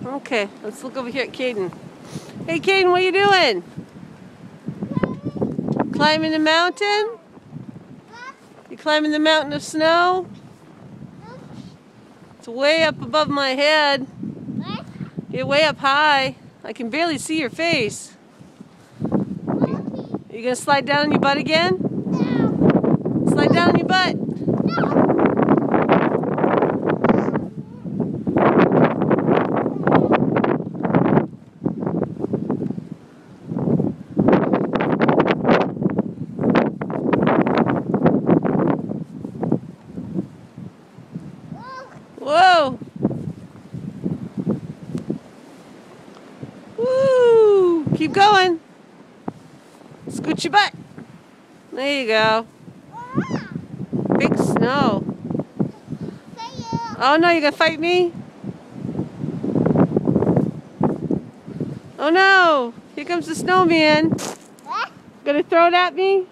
Okay, let's look over here at Caden. Hey Caden, what are you doing? Climbing the mountain? You climbing the mountain of snow? It's way up above my head. You're way up high. I can barely see your face. You gonna slide down on your butt again? No. Slide down on your butt. No. Whoa! Woo! Keep going. Scoot your butt. There you go. Big snow. Oh no, you're gonna fight me? Oh no! Here comes the snowman. Gonna throw it at me?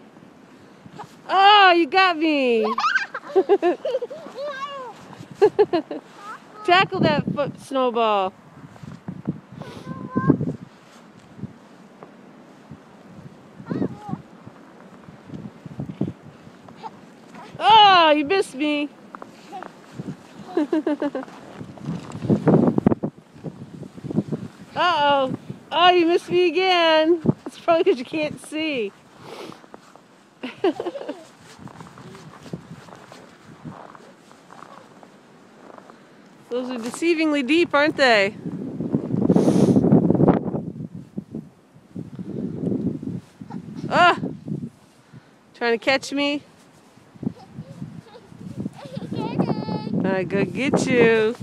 Oh, you got me! Tackle that snowball. Oh, you missed me. Uh-oh. Oh, you missed me again. It's probably because you can't see. Those are deceivingly deep, aren't they? Ah! Trying to catch me? I go get you.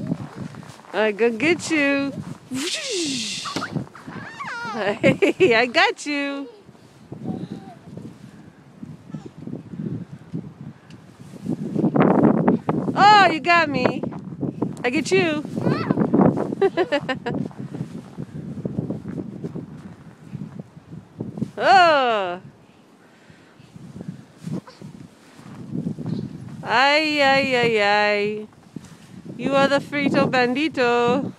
I go get you. Hey, I got you. Oh, you got me. I get you. Oh. Ay, ay, ay, ay. You are the frito bandito.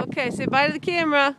Okay, say bye to the camera.